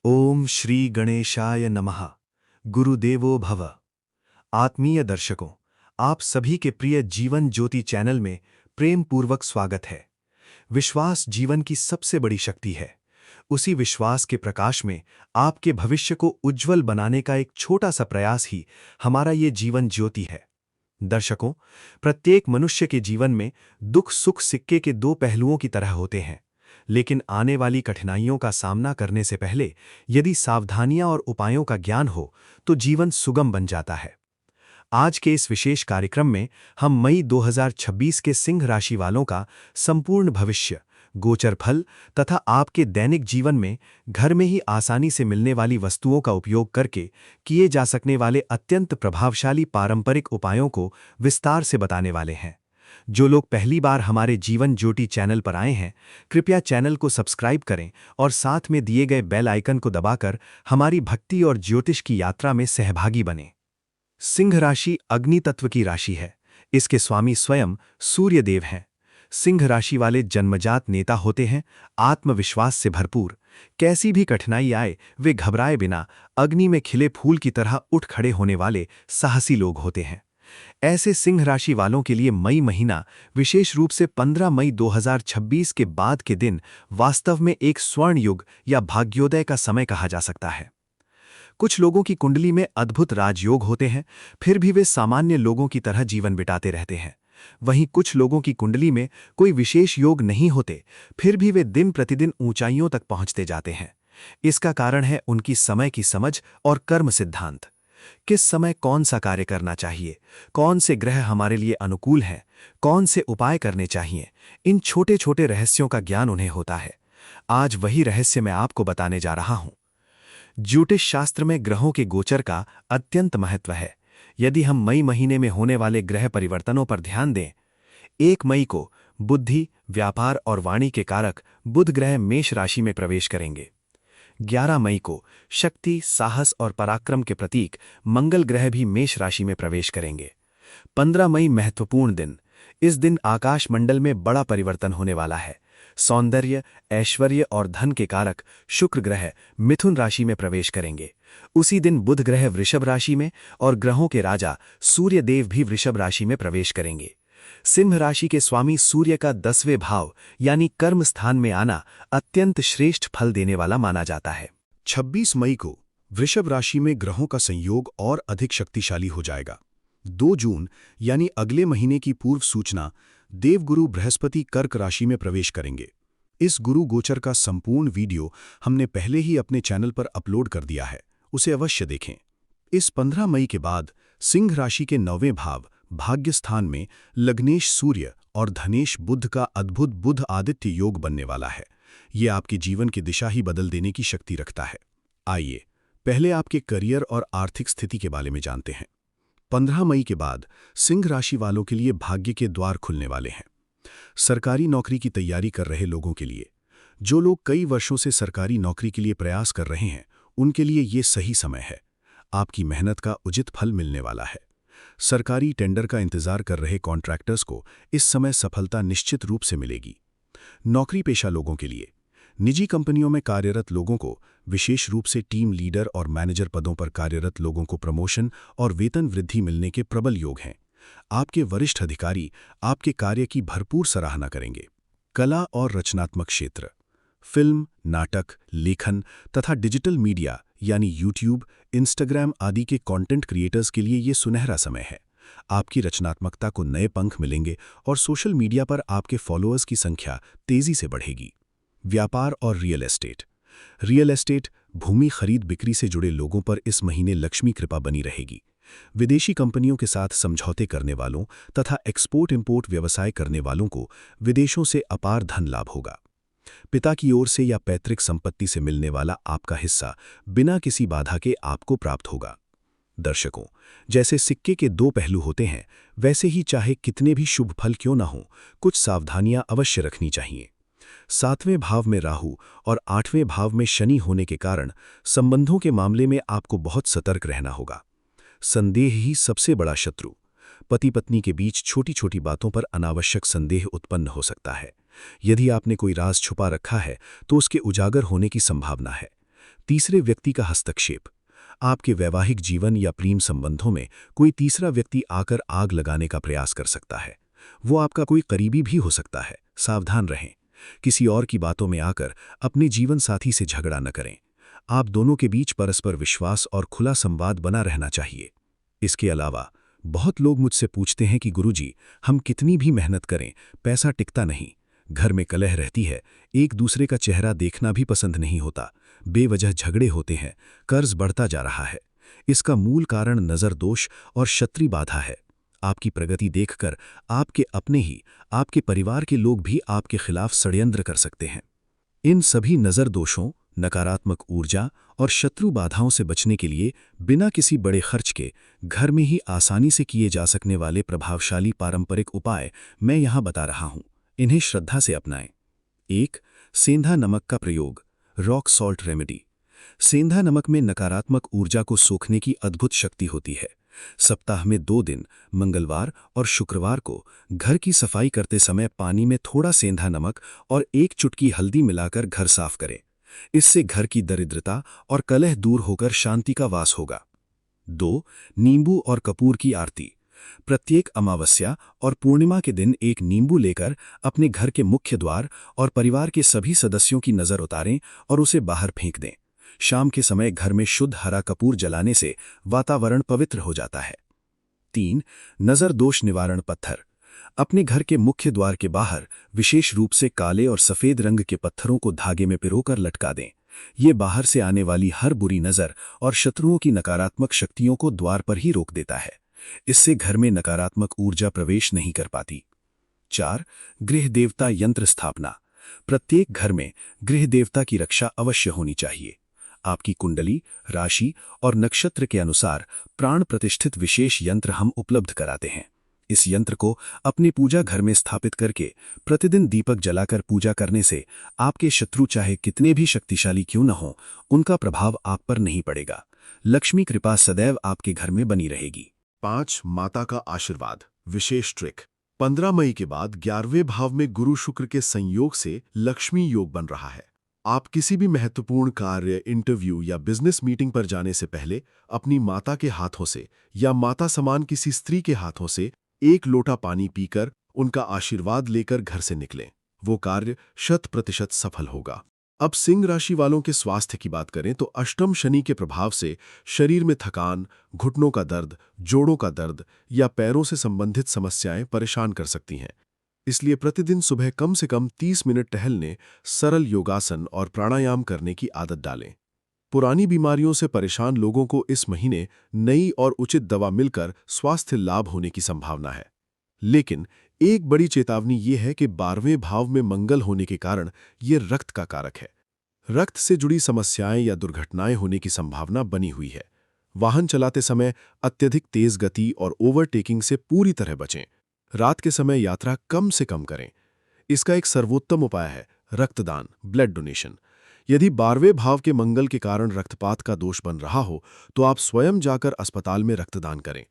ओम श्री गणेशाय नमः। गुरुदेवो भव। आत्मीय दर्शकों, आप सभी के प्रिय जीवन ज्योति चैनल में प्रेम पूर्वक स्वागत है। विश्वास जीवन की सबसे बड़ी शक्ति है। उसी विश्वास के प्रकाश में आपके भविष्य को उज्जवल बनाने का एक छोटा सा प्रयास ही हमारा ये जीवन ज्योति है। दर्शकों, प्रत्येक मनुष्य के जीवन में दुख सुख सिक्के के दो पहलुओं की तरह होते हैं, लेकिन आने वाली कठिनाइयों का सामना करने से पहले यदि सावधानियां और उपायों का ज्ञान हो तो जीवन सुगम बन जाता है। आज के इस विशेष कार्यक्रम में हम मई 2026 के सिंह राशि वालों का संपूर्ण भविष्य, गोचर फल तथा आपके दैनिक जीवन में घर में ही आसानी से मिलने वाली वस्तुओं का उपयोग करके किए जा सकने वाले अत्यंत प्रभावशाली पारंपरिक उपायों को विस्तार से बताने वाले हैं। जो लोग पहली बार हमारे जीवन ज्योति चैनल पर आए हैं, कृपया चैनल को सब्सक्राइब करें और साथ में दिए गए बेल आइकन को दबाकर हमारी भक्ति और ज्योतिष की यात्रा में सहभागी बनें। सिंह राशि अग्नि तत्व की राशि है। इसके स्वामी स्वयं सूर्य देव हैं। सिंह राशि वाले जन्मजात नेता होते हैं, आत्मविश्वास से भरपूर। कैसी भी कठिनाई आए वे घबराए बिना अग्नि में खिले फूल की तरह उठ खड़े होने वाले साहसी लोग होते हैं। ऐसे सिंह राशि वालों के लिए मई महीना, विशेष रूप से 15 मई 2026 के बाद के दिन, वास्तव में एक स्वर्ण युग या भाग्योदय का समय कहा जा सकता है। कुछ लोगों की कुंडली में अद्भुत राजयोग होते हैं, फिर भी वे सामान्य लोगों की तरह जीवन बिताते रहते हैं। वहीं कुछ लोगों की कुंडली में कोई विशेष योग नहीं होते, फिर भी वे दिन प्रतिदिन ऊंचाइयों तक पहुंचते जाते हैं। इसका कारण है उनकी समय की समझ और कर्म सिद्धांत। किस समय कौन सा कार्य करना चाहिए, कौन से ग्रह हमारे लिए अनुकूल हैं, कौन से उपाय करने चाहिए, इन छोटे छोटे रहस्यों का ज्ञान उन्हें होता है। आज वही रहस्य मैं आपको बताने जा रहा हूं। ज्योतिष शास्त्र में ग्रहों के गोचर का अत्यंत महत्व है। यदि हम मई महीने में होने वाले ग्रह परिवर्तनों पर ध्यान दें, 1 मई को बुद्धि, व्यापार और वाणी के कारक बुध ग्रह मेष राशि में प्रवेश करेंगे। 11 मई को शक्ति, साहस और पराक्रम के प्रतीक मंगल ग्रह भी मेष राशि में प्रवेश करेंगे। 15 मई महत्वपूर्ण दिन। इस दिन आकाश मंडल में बड़ा परिवर्तन होने वाला है। सौंदर्य, ऐश्वर्य और धन के कारक शुक्र ग्रह मिथुन राशि में प्रवेश करेंगे। उसी दिन बुध ग्रह वृषभ राशि में और ग्रहों के राजा सूर्य देव भी वृषभ राशि में प्रवेश करेंगे। सिंह राशि के स्वामी सूर्य का 10वें भाव यानी कर्म स्थान में आना अत्यंत श्रेष्ठ फल देने वाला माना जाता है। 26 मई को वृषभ राशि में ग्रहों का संयोग और अधिक शक्तिशाली हो जाएगा। 2 जून यानी अगले महीने की पूर्व सूचना, देवगुरु बृहस्पति कर्क राशि में प्रवेश करेंगे। इस गुरु गोचर का संपूर्ण वीडियो हमने पहले ही अपने चैनल पर अपलोड कर दिया है, उसे अवश्य देखें। इस 15 मई के बाद सिंह राशि के 9वें भाव भाग्य स्थान में लग्नेश सूर्य और धनेश बुध का अद्भुत बुध आदित्य योग बनने वाला है। ये आपके जीवन की दिशा ही बदल देने की शक्ति रखता है। आइए पहले आपके करियर और आर्थिक स्थिति के बारे में जानते हैं। 15 मई के बाद सिंह राशि वालों के लिए भाग्य के द्वार खुलने वाले हैं। सरकारी नौकरी की तैयारी कर रहे लोगों के लिए, जो लोग कई वर्षों से सरकारी नौकरी के लिए प्रयास कर रहे हैं, उनके लिए ये सही समय है। आपकी मेहनत का उचित फल मिलने वाला है। सरकारी टेंडर का इंतजार कर रहे कॉन्ट्रैक्टर्स को इस समय सफलता निश्चित रूप से मिलेगी। नौकरी पेशा लोगों के लिए, निजी कंपनियों में कार्यरत लोगों को, विशेष रूप से टीम लीडर और मैनेजर पदों पर कार्यरत लोगों को प्रमोशन और वेतन वृद्धि मिलने के प्रबल योग हैं। आपके वरिष्ठ अधिकारी आपके कार्य की भरपूर सराहना करेंगे। कला और रचनात्मक क्षेत्र, फिल्म, नाटक, लेखन तथा डिजिटल मीडिया यानी यूट्यूब, इंस्टाग्राम आदि के कंटेंट क्रिएटर्स के लिए ये सुनहरा समय है। आपकी रचनात्मकता को नए पंख मिलेंगे और सोशल मीडिया पर आपके फॉलोअर्स की संख्या तेजी से बढ़ेगी। व्यापार और रियल एस्टेट, भूमि खरीद बिक्री से जुड़े लोगों पर इस महीने लक्ष्मी कृपा बनी रहेगी। विदेशी कंपनियों के साथ समझौते करने वालों तथा एक्सपोर्ट इंपोर्ट व्यवसाय करने वालों को विदेशों से अपार धन लाभ होगा। पिता की ओर से या पैतृक संपत्ति से मिलने वाला आपका हिस्सा बिना किसी बाधा के आपको प्राप्त होगा। दर्शकों, जैसे सिक्के के 2 पहलू होते हैं, वैसे ही चाहे कितने भी शुभ फल क्यों न हो, कुछ सावधानियां अवश्य रखनी चाहिए। 7वें भाव में राहु और 8वें भाव में शनि होने के कारण संबंधों के मामले में आपको बहुत सतर्क रहना होगा। संदेह ही सबसे बड़ा शत्रु। पति पत्नी के बीच छोटी छोटी बातों पर अनावश्यक संदेह उत्पन्न हो सकता है। यदि आपने कोई राज छुपा रखा है तो उसके उजागर होने की संभावना है। तीसरे व्यक्ति का हस्तक्षेप। आपके वैवाहिक जीवन या प्रेम संबंधों में कोई तीसरा व्यक्ति आकर आग लगाने का प्रयास कर सकता है। वो आपका कोई करीबी भी हो सकता है, सावधान रहें। किसी और की बातों में आकर अपने जीवन साथी से झगड़ा न करें। आप दोनों के बीच परस्पर विश्वास और खुला संवाद बना रहना चाहिए। इसके अलावा बहुत लोग मुझसे पूछते हैं कि गुरुजी, हम कितनी भी मेहनत करें, पैसा टिकता नहीं, घर में कलह रहती है, एक दूसरे का चेहरा देखना भी पसंद नहीं होता, बेवजह झगड़े होते हैं, कर्ज बढ़ता जा रहा है। इसका मूल कारण नजर दोष और शत्रु बाधा है। आपकी प्रगति देखकर आपके अपने ही, आपके परिवार के लोग भी आपके खिलाफ षड्यंत्र कर सकते हैं। इन सभी नजर दोषों, नकारात्मक ऊर्जा और शत्रु बाधाओं से बचने के लिए बिना किसी बड़े खर्च के घर में ही आसानी से किए जा सकने वाले प्रभावशाली पारंपरिक उपाय मैं यहाँ बता रहा हूँ। इन्हें श्रद्धा से अपनाएं। 1. सेंधा नमक का प्रयोग, रॉक सॉल्ट रेमेडी। सेंधा नमक में नकारात्मक ऊर्जा को सोखने की अद्भुत शक्ति होती है। सप्ताह में 2 दिन, मंगलवार और शुक्रवार को घर की सफाई करते समय पानी में थोड़ा सेंधा नमक और 1 चुटकी हल्दी मिलाकर घर साफ करें। इससे घर की दरिद्रता और कलह दूर होकर शांति का वास होगा। 2. नींबू और कपूर की आरती। प्रत्येक अमावस्या और पूर्णिमा के दिन एक नींबू लेकर अपने घर के मुख्य द्वार और परिवार के सभी सदस्यों की नजर उतारें और उसे बाहर फेंक दें। शाम के समय घर में शुद्ध हरा कपूर जलाने से वातावरण पवित्र हो जाता है। 3. नजर दोष निवारण पत्थर। अपने घर के मुख्य द्वार के बाहर विशेष रूप से काले और सफेद रंग के पत्थरों को धागे में पिरोकर लटका दें। ये बाहर से आने वाली हर बुरी नजर और शत्रुओं की नकारात्मक शक्तियों को द्वार पर ही रोक देता है। इससे घर में नकारात्मक ऊर्जा प्रवेश नहीं कर पाती। 4. गृह देवता यंत्र स्थापना। प्रत्येक घर में गृह देवता की रक्षा अवश्य होनी चाहिए। आपकी कुंडली, राशि और नक्षत्र के अनुसार प्राण प्रतिष्ठित विशेष यंत्र हम उपलब्ध कराते हैं। इस यंत्र को अपने पूजा घर में स्थापित करके प्रतिदिन दीपक जलाकर पूजा करने से आपके शत्रु चाहे कितने भी शक्तिशाली क्यों न हो, उनका प्रभाव आप पर नहीं पड़ेगा। लक्ष्मी कृपा सदैव आपके घर में बनी रहेगी। 5. माता का आशीर्वाद, विशेष ट्रिक। 15 मई के बाद 11वें भाव में गुरु शुक्र के संयोग से लक्ष्मी योग बन रहा है। आप किसी भी महत्वपूर्ण कार्य, इंटरव्यू या बिजनेस मीटिंग पर जाने से पहले अपनी माता के हाथों से या माता समान किसी स्त्री के हाथों से 1 लोटा पानी पीकर उनका आशीर्वाद लेकर घर से निकलें। वो कार्य 100% सफल होगा। अब सिंह राशि वालों के स्वास्थ्य की बात करें तो अष्टम शनि के प्रभाव से शरीर में थकान, घुटनों का दर्द, जोड़ों का दर्द या पैरों से संबंधित समस्याएं परेशान कर सकती हैं। इसलिए प्रतिदिन सुबह कम से कम 30 मिनट टहलने, सरल योगासन और प्राणायाम करने की आदत डालें। पुरानी बीमारियों से परेशान लोगों को इस महीने नई और उचित दवा मिलकर स्वास्थ्य लाभ होने की संभावना है। लेकिन एक बड़ी चेतावनी ये है कि 12वें भाव में मंगल होने के कारण ये रक्त का कारक है। रक्त से जुड़ी समस्याएं या दुर्घटनाएं होने की संभावना बनी हुई है। वाहन चलाते समय अत्यधिक तेज गति और ओवरटेकिंग से पूरी तरह बचें। रात के समय यात्रा कम से कम करें। इसका एक सर्वोत्तम उपाय है रक्तदान, ब्लड डोनेशन। यदि 12वें भाव के मंगल के कारण रक्तपात का दोष बन रहा हो तो आप स्वयं जाकर अस्पताल में रक्तदान करें।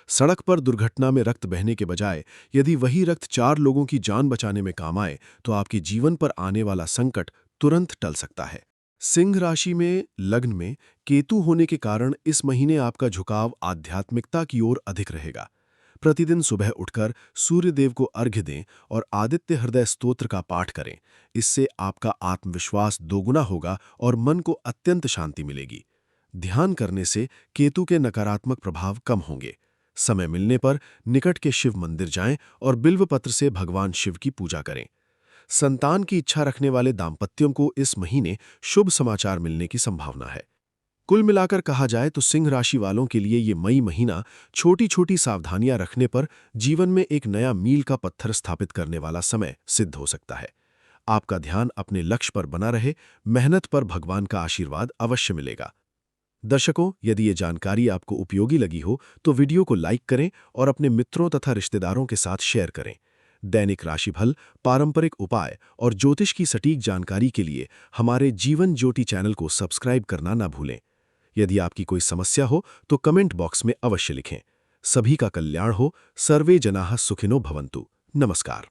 सड़क पर दुर्घटना में रक्त बहने के बजाय यदि वही रक्त 4 लोगों की जान बचाने में काम आए तो आपके जीवन पर आने वाला संकट तुरंत टल सकता है। सिंह राशि में लग्न में केतु होने के कारण इस महीने आपका झुकाव आध्यात्मिकता की ओर अधिक रहेगा। प्रतिदिन सुबह उठकर सूर्यदेव को अर्घ्य दें और आदित्य हृदय स्तोत्र का पाठ करें। इससे आपका आत्मविश्वास दोगुना होगा और मन को अत्यंत शांति मिलेगी। ध्यान करने से केतु के नकारात्मक प्रभाव कम होंगे। समय मिलने पर निकट के शिव मंदिर जाएं और बिल्व पत्र से भगवान शिव की पूजा करें। संतान की इच्छा रखने वाले दाम्पत्यों को इस महीने शुभ समाचार मिलने की संभावना है। कुल मिलाकर कहा जाए तो सिंह राशि वालों के लिए ये मई महीना छोटी छोटी सावधानियां रखने पर जीवन में एक नया मील का पत्थर स्थापित करने वाला समय सिद्ध हो सकता है। आपका ध्यान अपने लक्ष्य पर बना रहे, मेहनत पर भगवान का आशीर्वाद अवश्य मिलेगा। दर्शकों, यदि ये जानकारी आपको उपयोगी लगी हो तो वीडियो को लाइक करें और अपने मित्रों तथा रिश्तेदारों के साथ शेयर करें। दैनिक राशिफल, पारंपरिक उपाय और ज्योतिष की सटीक जानकारी के लिए हमारे जीवन ज्योति चैनल को सब्सक्राइब करना ना भूलें। यदि आपकी कोई समस्या हो तो कमेंट बॉक्स में अवश्य लिखें। सभी का कल्याण हो। सर्वे जनाः सुखिनो भवन्तु। नमस्कार।